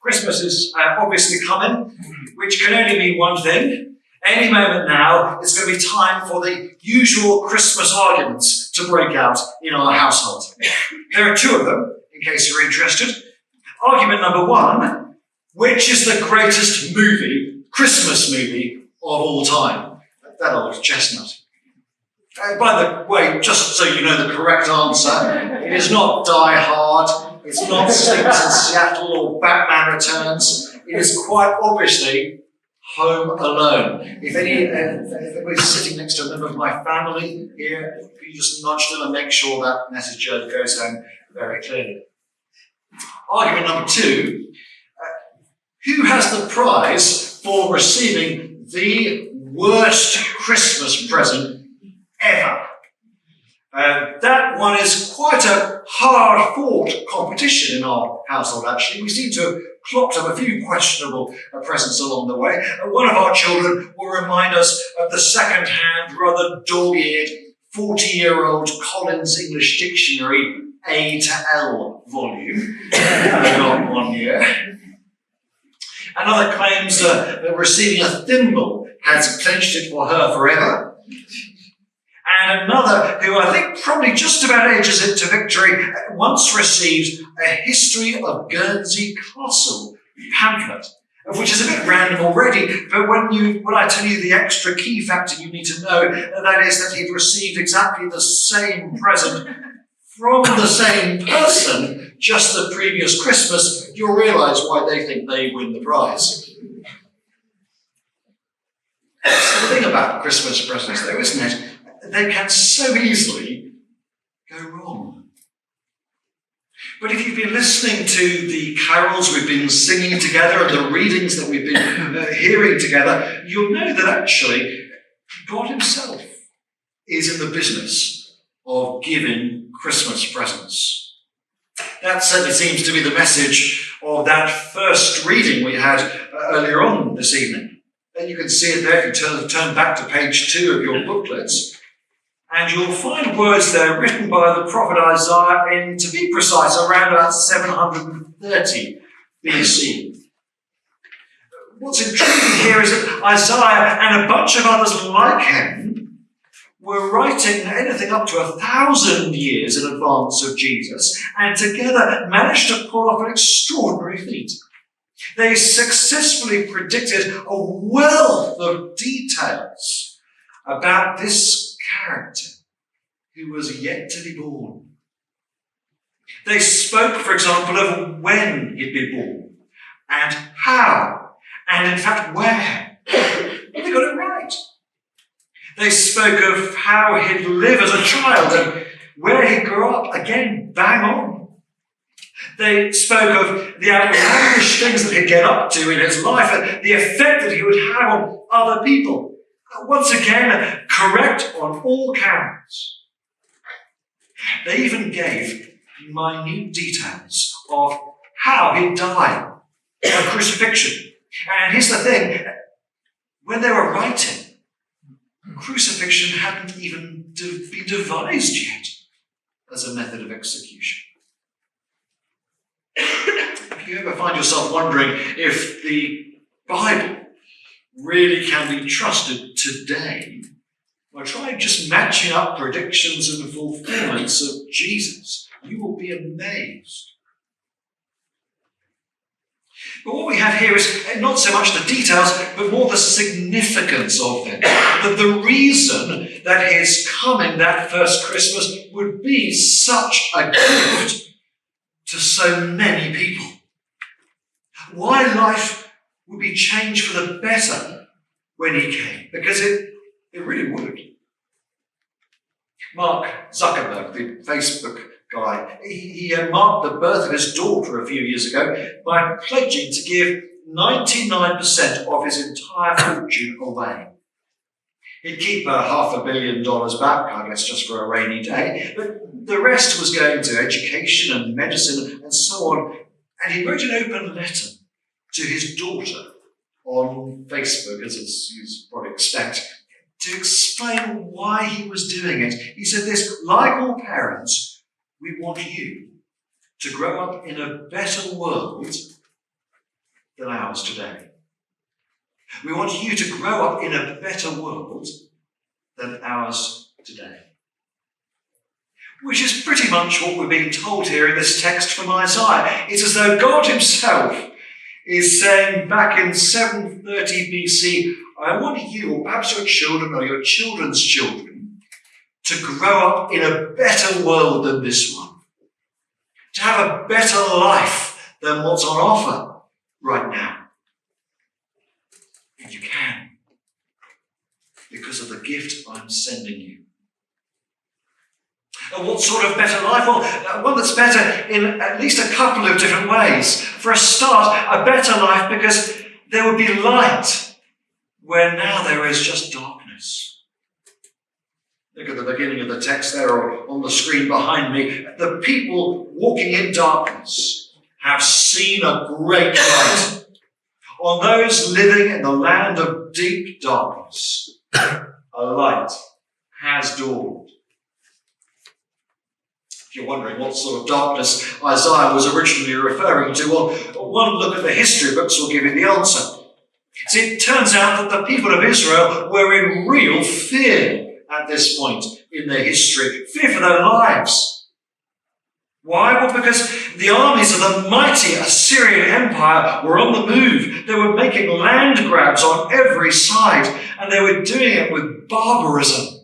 Christmas is obviously coming, which can only mean one thing. Any moment now, it's going to be time for the usual Christmas arguments to break out in our household. There are two of them, in case you're interested. Argument number one, which is the greatest Christmas movie of all time? That old chestnut. By the way, just so you know the correct answer, it is not Die Hard, it's not Sleeps in Seattle or Batman Returns. It is quite obviously Home Alone. If anybody's sitting next to a member of my family here, if you just nudge them and make sure that message goes home very clearly. Argument number two, who has the prize for receiving the worst Christmas present ever? That one is quite a hard-fought competition in our household, actually. We seem to have clocked up a few questionable presents along the way. One of our children will remind us of the second-hand, rather dog-eared, 40-year-old Collins English Dictionary A to L volume. Not 1 year. Another claims that receiving a thimble has clenched it for her forever. And another, who I think probably just about edges it to victory, once received a History of Guernsey Castle pamphlet, which is a bit random already, but when I tell you the extra key factor you need to know, that is that he'd received exactly the same present from the same person just the previous Christmas, you'll realise why they think they win the prize. That's the thing about Christmas presents, though, isn't it? They can so easily go wrong. But if you've been listening to the carols we've been singing together and the readings that we've been hearing together, you'll know that actually God himself is in the business of giving Christmas presents. That certainly seems to be the message of that first reading we had earlier on this evening. And you can see it there if you turn back to page 2 of your booklets. And you'll find words there written by the prophet Isaiah in, to be precise, around about 730 BC. What's intriguing here is that Isaiah and a bunch of others like him were writing anything up to 1,000 years in advance of Jesus, and together managed to pull off an extraordinary feat. They successfully predicted a wealth of details about this character who was yet to be born. They spoke, for example, of when he'd be born, and how, and in fact where. They got it right. They spoke of how he'd live as a child and where he'd grow up. Again, bang on. They spoke of the outlandish things that he'd get up to in his life and the effect that he would have on other people. Once again, correct on all counts. They even gave minute details of how he'd die, a crucifixion. And here's the thing, when they were writing, crucifixion hadn't even been devised yet as a method of execution. If you ever find yourself wondering if the Bible really can be trusted today, well, try just matching up predictions and fulfillments of Jesus. You will be amazed. But what we have here is not so much the details, but more the significance of them. That the reason that his coming that first Christmas would be such a gift to so many people. Why life would be changed for the better when he came, because it really would. Mark Zuckerberg, the Facebook guy, he marked the birth of his daughter a few years ago by pledging to give 99% of his entire fortune away. He'd keep $500 million back, I guess, just for a rainy day, but the rest was going to education and medicine and so on. And he wrote an open letter to his daughter on Facebook, as you'd probably expect, to explain why he was doing it. He said this: like all parents, we want you to grow up in a better world than ours today. We want you to grow up in a better world than ours today. Which is pretty much what we're being told here in this text from Isaiah. It's as though God himself is saying back in 730 BC, I want you, or perhaps your children or your children's children, to grow up in a better world than this one. To have a better life than what's on offer right now. And you can, because of the gift I'm sending you. And what sort of better life? Well, one that's better in at least a couple of different ways. For a start, a better life because there would be light where now there is just darkness. Look at the beginning of the text there or on the screen behind me. The people walking in darkness have seen a great light. On those living in the land of deep darkness, a light has dawned. If you're wondering what sort of darkness Isaiah was originally referring to, well, one look at the history books will give you the answer. See, it turns out that the people of Israel were in real fear at this point in their history, fear for their lives. Why? Well, because the armies of the mighty Assyrian Empire were on the move. They were making land grabs on every side, and they were doing it with barbarism.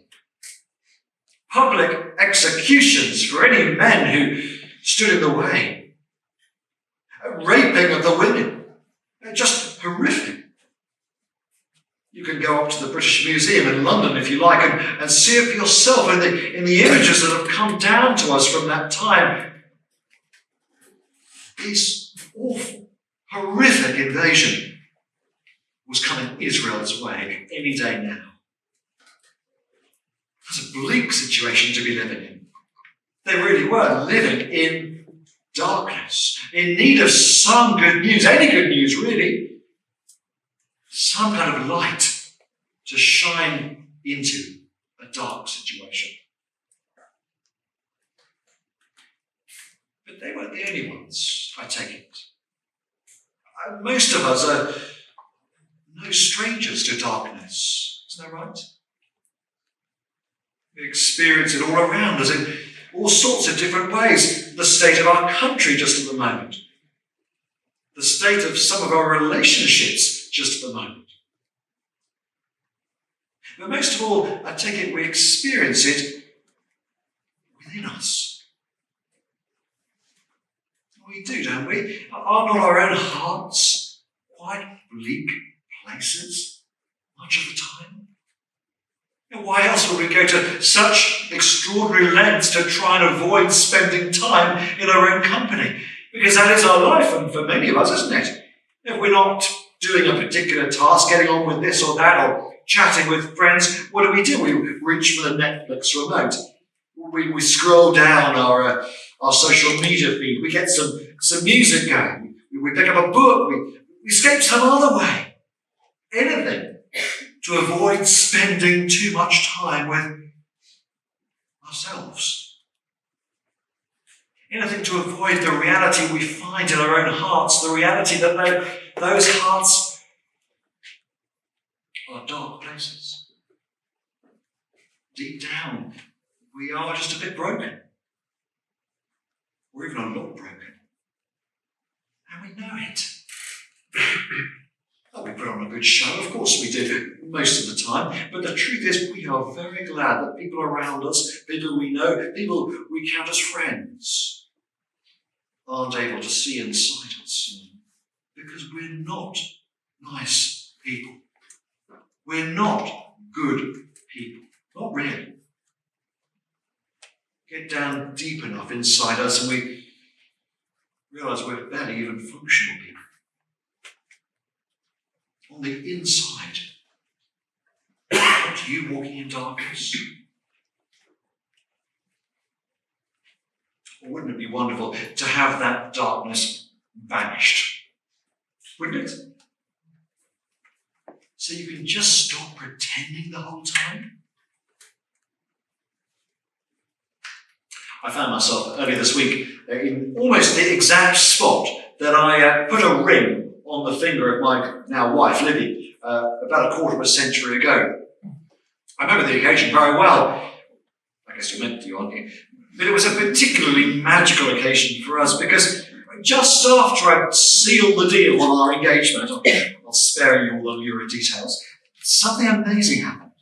Public executions for any men who stood in the way. Raping of the women. Just horrific. You can go up to the British Museum in London if you like and see it for yourself in the images that have come down to us from that time. This awful, horrific invasion was coming Israel's way any day now. It was a bleak situation to be living in. They really were living in darkness, in need of some good news, any good news really, some kind of light to shine into a dark situation. But they weren't the only ones, I take it. Most of us are no strangers to darkness, isn't that right? We experience it all around us in all sorts of different ways. The state of our country just at the moment. The state of some of our relationships just at the moment. But most of all, I take it we experience it within us. We do, don't we? Are not our own hearts quite bleak places much of the time? And why else would we go to such extraordinary lengths to try and avoid spending time in our own company? Because that is our life, and for many of us, isn't it? If we're not doing a particular task, getting on with this or that, or chatting with friends, what do? We reach for the Netflix remote. We scroll down our social media feed. We get some music going. We pick up a book. We escape some other way. Anything to avoid spending too much time with ourselves. Anything to avoid the reality we find in our own hearts, the reality that those hearts are dark places. Deep down, we are just a bit broken. Or even a lot broken. And we know it. We put on a good show, of course we do, most of the time. But the truth is, we are very glad that people around us, people we know, people we count as friends, aren't able to see inside us. Because we're not nice people. We're not good people. Not really. Get down deep enough inside us and we realise we're barely even functional people. On the inside, aren't you walking in darkness? Or wouldn't it be wonderful to have that darkness vanished? Wouldn't it? So you can just stop pretending the whole time? I found myself earlier this week in almost the exact spot that I put a ring on the finger of my now wife, Libby, about a quarter of a century ago. I remember the occasion very well. I guess you're meant to, aren't you? But it was a particularly magical occasion for us because just after I'd sealed the deal on our engagement, I'll spare you all the lurid details, something amazing happened.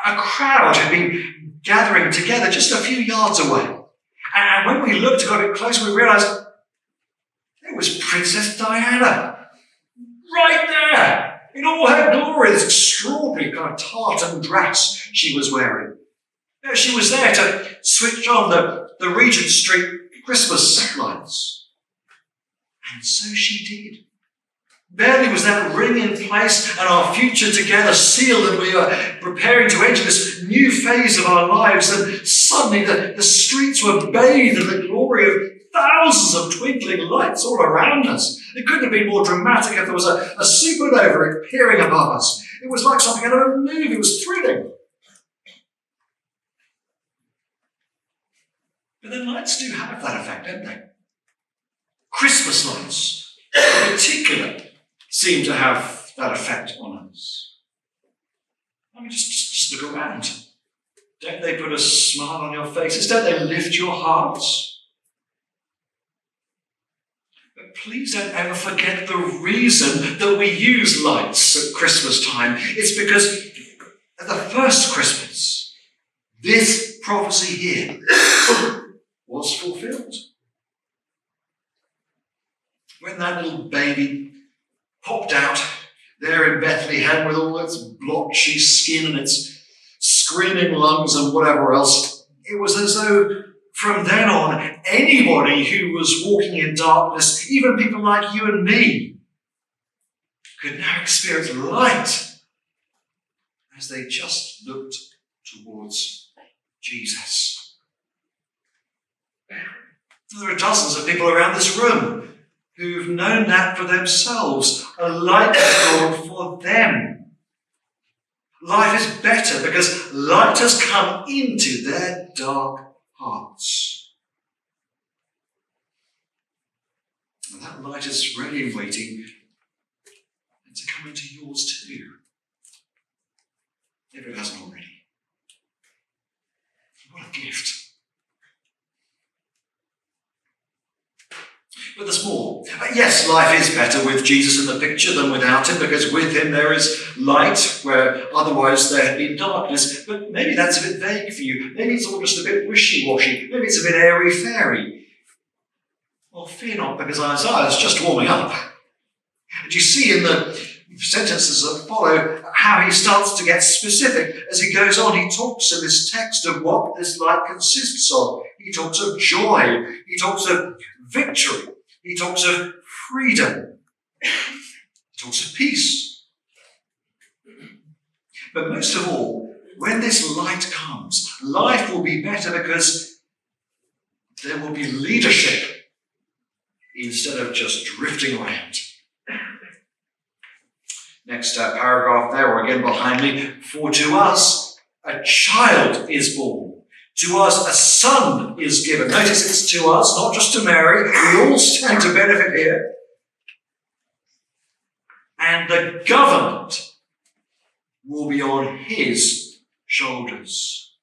A crowd had been gathering together just a few yards away. And when we looked a bit closer, we realised it was Princess Diana. Right there! In all her glory, this extraordinary kind of tartan dress she was wearing. She was there to switch on the Regent Street Christmas lights. And so she did. Barely was that ring in place and our future together sealed and we were preparing to enter this new phase of our lives, and suddenly the streets were bathed in the glory of thousands of twinkling lights all around us. It couldn't have been more dramatic if there was a supernova appearing above us. It was like something out of a movie. It was thrilling. But then lights do have that effect, don't they? Christmas lights, in particular, seem to have that effect on us. I mean, just look around. Don't they put a smile on your faces? Don't they lift your hearts? But please don't ever forget the reason that we use lights at Christmas time. It's because at the first Christmas, this prophecy here was fulfilled. When that little baby popped out there in Bethlehem with all its blotchy skin and its screaming lungs and whatever else, it was as though from then on, anybody who was walking in darkness, even people like you and me, could now experience light as they just looked towards Jesus. There are dozens of people around this room who've known that for themselves. A light is born for them. Life is better because light has come into their dark hearts. And that light is ready and waiting and to come into yours too, if it hasn't already. What a gift. But there's more. Yes, life is better with Jesus in the picture than without him, because with him there is light where otherwise there had been darkness. But maybe that's a bit vague for you. Maybe it's all just a bit wishy-washy. Maybe it's a bit airy-fairy. Well, fear not, because Isaiah's just warming up. And you see in the sentences that follow how he starts to get specific. As he goes on, he talks in this text of what this light consists of. He talks of joy. He talks of victory. He talks of freedom. He talks of peace. But most of all, when this light comes, life will be better because there will be leadership instead of just drifting around. Next paragraph there, or again behind me. For to us a child is born. To us a son is given. Notice it's to us, not just to Mary. We all stand to benefit here. And the government will be on his shoulders.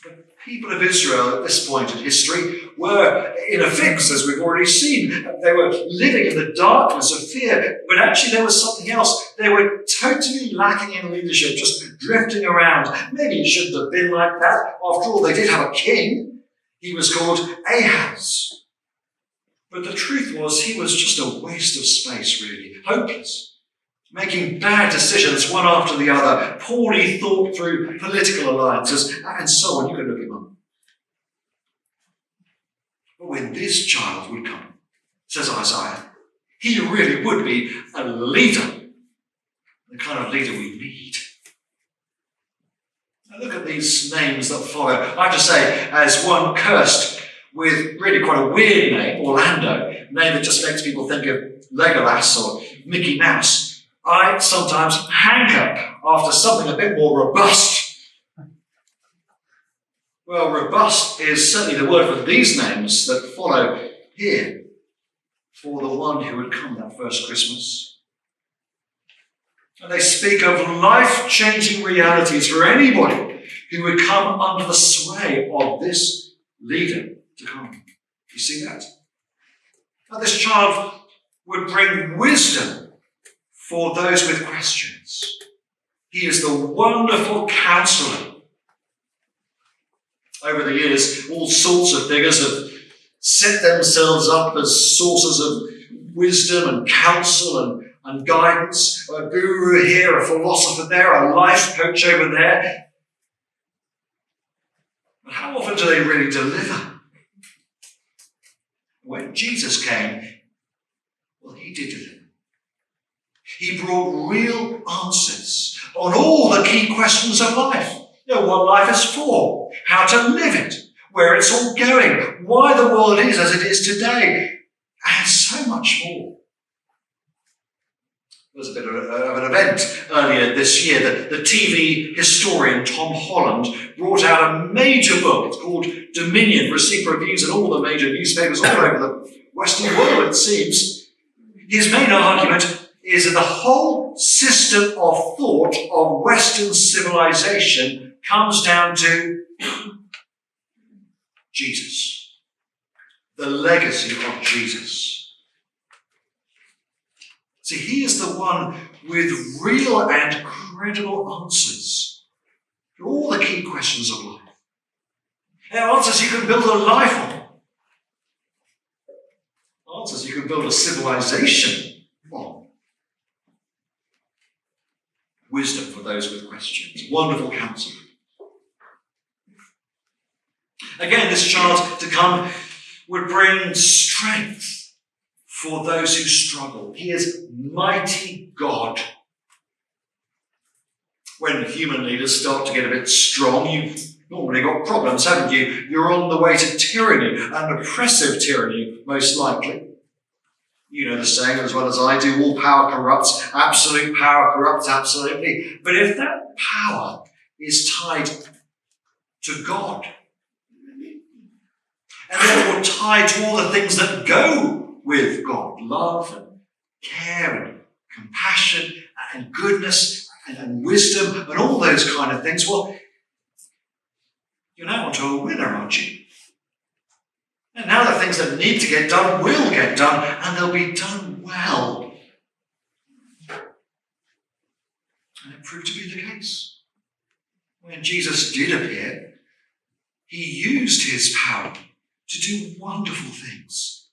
The people of Israel at this point in history were in a fix, as we've already seen. They were living in the darkness of fear, but actually there was something else. They were totally lacking in leadership, just drifting around. Maybe it shouldn't have been like that. After all, they did have a king. He was called Ahaz. But the truth was, he was just a waste of space, really. Hopeless. Making bad decisions one after the other, poorly thought through political alliances, and so on. You can look him up. But when this child would come, says Isaiah, he really would be a leader, the kind of leader we need. Now look at these names that follow. I have to say, as one cursed with really quite a weird name, Orlando, a name that just makes people think of Legolas or Mickey Mouse, I sometimes hanker after something a bit more robust. Well, robust is certainly the word for these names that follow here. for the one who would come that first Christmas. And they speak of life-changing realities for anybody who would come under the sway of this leader to come. You see that? Now, this child would bring wisdom for those with questions. He is the wonderful counselor. Over the years, all sorts of figures have set themselves up as sources of wisdom and counsel and guidance. A guru here, a philosopher there, a life coach over there. But how often do they really deliver? When Jesus came, well, he did deliver. He brought real answers on all the key questions of life. You know, what life is for, how to live it, where it's all going, why the world is as it is today, and so much more. There was a bit of an event earlier this year. The TV historian Tom Holland brought out a major book. It's called Dominion, received reviews in all the major newspapers all over the Western world, it seems. His main argument is that the whole system of thought of Western civilization comes down to Jesus, the legacy of Jesus. See, he is the one with real and credible answers to all the key questions of life. They're answers you can build a life on. Answers you can build a civilization on. Wisdom for those with questions. Wonderful counsel. Again, this child to come would bring strength for those who struggle. He is mighty God. When human leaders start to get a bit strong, you've normally got problems, haven't you? You're on the way to tyranny, an oppressive tyranny, most likely. You know the saying as well as I do, all power corrupts, absolute power corrupts absolutely. But if that power is tied to God, and therefore tied to all the things that go with God, love and care and compassion and goodness and wisdom and all those kind of things, well, you're now onto a winner, aren't you? And now the things that need to get done will get done, and they'll be done well. And it proved to be the case. When Jesus did appear, he used his power to do wonderful things,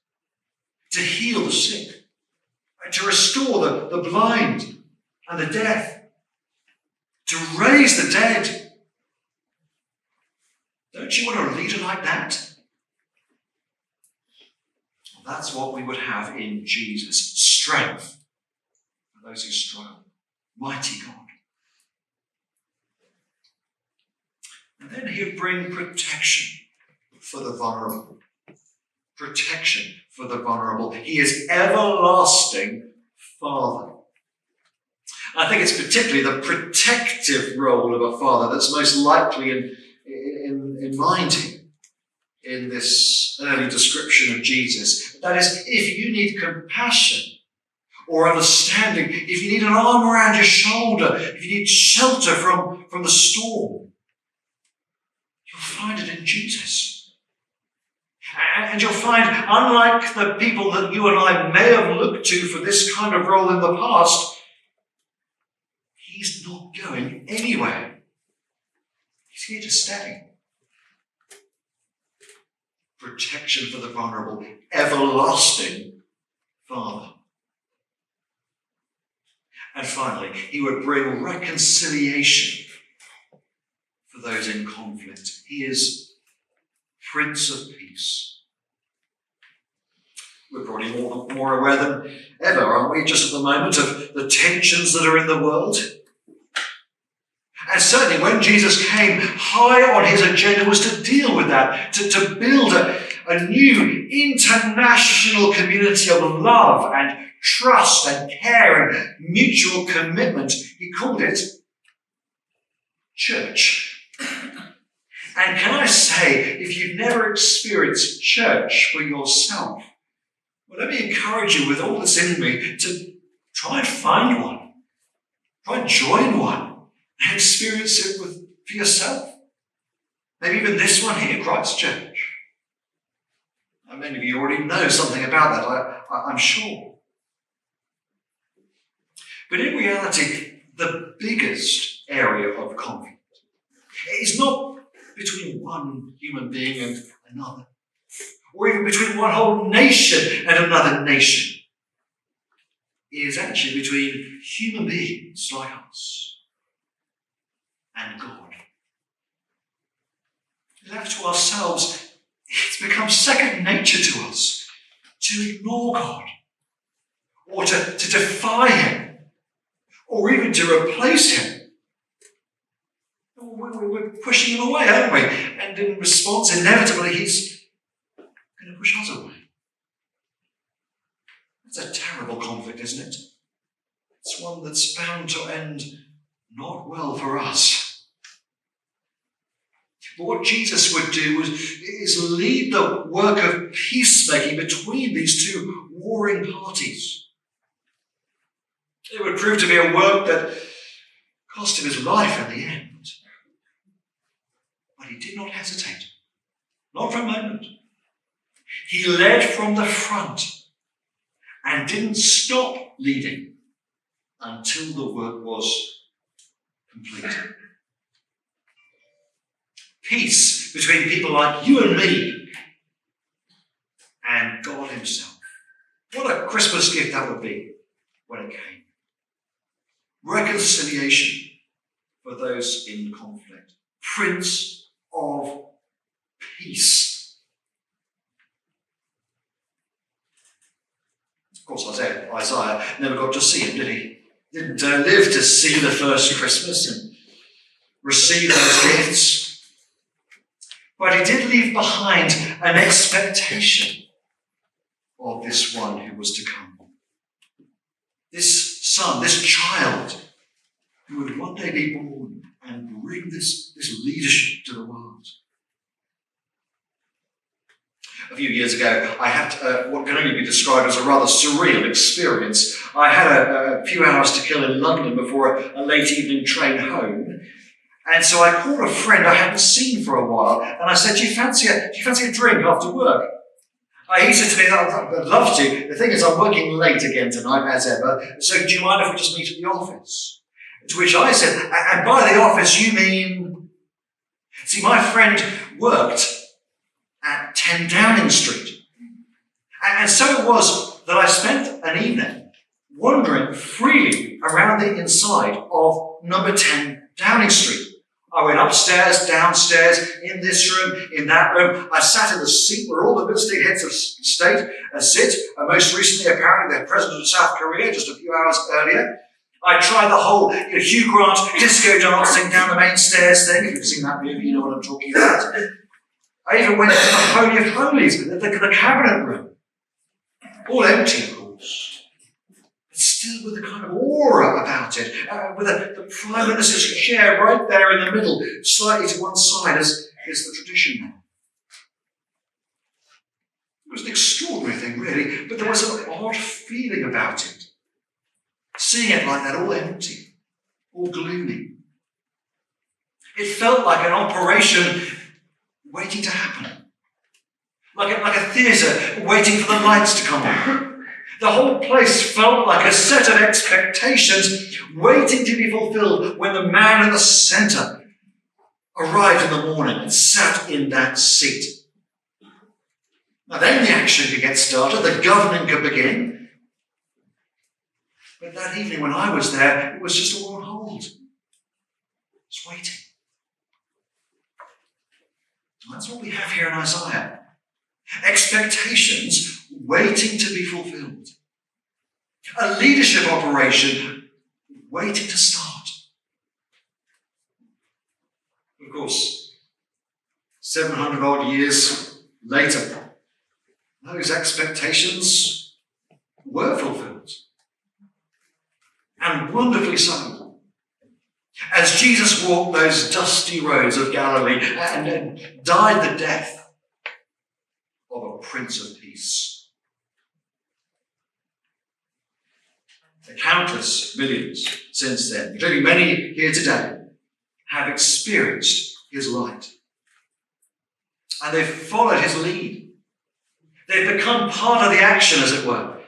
to heal the sick, to restore the blind and the deaf, to raise the dead. Don't you want a leader like that? Well, that's what we would have in Jesus. Strength for those who struggle. Mighty God. And then he would bring protection for the vulnerable. Protection for the vulnerable. He is everlasting Father. I think it's particularly the protective role of a father that's most likely in mind here in this early description of Jesus. That is, if you need compassion or understanding, if you need an arm around your shoulder, if you need shelter from the storm, you'll find it in Jesus. And you'll find, unlike the people that you and I may have looked to for this kind of role in the past, he's not going anywhere. He's here to stay. Protection for the vulnerable, everlasting Father. And finally, he would bring reconciliation for those in conflict. He is Prince of Peace. We're probably more aware than ever, aren't we, just at the moment, of the tensions that are in the world. And certainly when Jesus came, high on his agenda was to deal with that, to build a new international community of love and trust and care and mutual commitment. He called it church. And can I say, if you've never experienced church for yourself, Well, let me encourage you with all that's in me to try and find one. Try and join one and experience it for yourself. Maybe even this one here, Christchurch. Many of you already know something about that, I'm sure. But in reality, the biggest area of conflict is not between one human being and another, or even between one whole nation and another nation. It is actually between human beings like us and God. Left to ourselves, it's become second nature to us to ignore God, or to defy him, or even to replace him. We're pushing him away, aren't we? And in response, inevitably, he's going to push us away. It's a terrible conflict, isn't it? It's one that's bound to end not well for us. But what Jesus would do is lead the work of peacemaking between these two warring parties. It would prove to be a work that cost him his life in the end. But he did not hesitate, not for a moment. He led from the front and didn't stop leading until the work was complete. Peace between people like you and me and God himself. What a Christmas gift that would be when it came. Reconciliation for those in conflict. Prince of Peace. Of course, Isaiah never got to see him, did he? Didn't live to see the first Christmas and receive those gifts. But he did leave behind an expectation of this one who was to come. This son, this child, who would one day be born and bring this leadership to the world. A few years ago, I had what can only be described as a rather surreal experience. I had a few hours to kill in London before a late evening train home. And so I called a friend I hadn't seen for a while, and I said, do you fancy a drink after work? He said to me, I'd love to. The thing is, I'm working late again tonight, as ever, so do you mind if we just meet at the office? To which I said, and by the office, you mean... See, my friend worked at 10 Downing Street. And so it was that I spent an evening wandering freely around the inside of number 10 Downing Street. I went upstairs, downstairs, in this room, in that room. I sat in the seat where all the visiting heads of state sit. Most recently, apparently, the president of South Korea, just a few hours earlier. I tried the whole Hugh Grant disco dancing down the main stairs thing. If you've seen that movie, you know what I'm talking about. I even went into the Holy of Holies, the cabinet room. All empty, of course. But still with a kind of aura about it, with the Prime Minister's chair right there in the middle, slightly to one side, as is the tradition now. It was an extraordinary thing, really, but there was an odd feeling about it. Seeing it like that, all empty, all gloomy. It felt like an operation waiting to happen. Like a theatre waiting for the lights to come on. The whole place felt like a set of expectations waiting to be fulfilled when the man at the centre arrived in the morning and sat in that seat. Now then the action could get started, the governing could begin. But that evening when I was there, it was just all on hold. Just waiting. And that's what we have here in Isaiah. Expectations waiting to be fulfilled. A leadership operation waiting to start. Of course, 700 odd years later, those expectations were fulfilled. And wonderfully so. As Jesus walked those dusty roads of Galilee and died the death of a Prince of Peace. The countless millions since then, including many here today, have experienced his light. And they've followed his lead. They've become part of the action, as it were.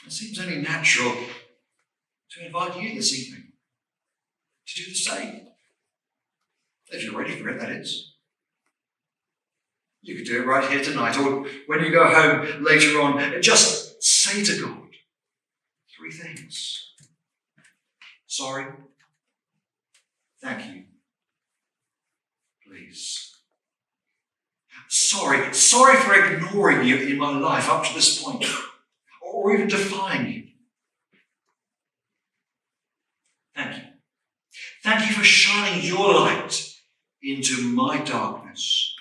It seems only natural to invite you this evening to do the same. If you're ready for it, that is. You could do it right here tonight, or when you go home later on. Just say to God 3 things. Sorry. Thank you. Please. Sorry for ignoring you in my life up to this point, or even defying you. Thank you. Thank you for shining your light into my darkness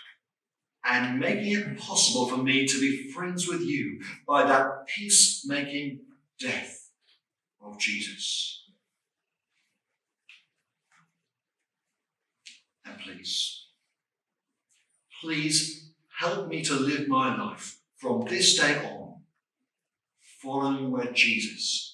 and making it possible for me to be friends with you by that peacemaking death of Jesus. And please help me to live my life from this day on, following where Jesus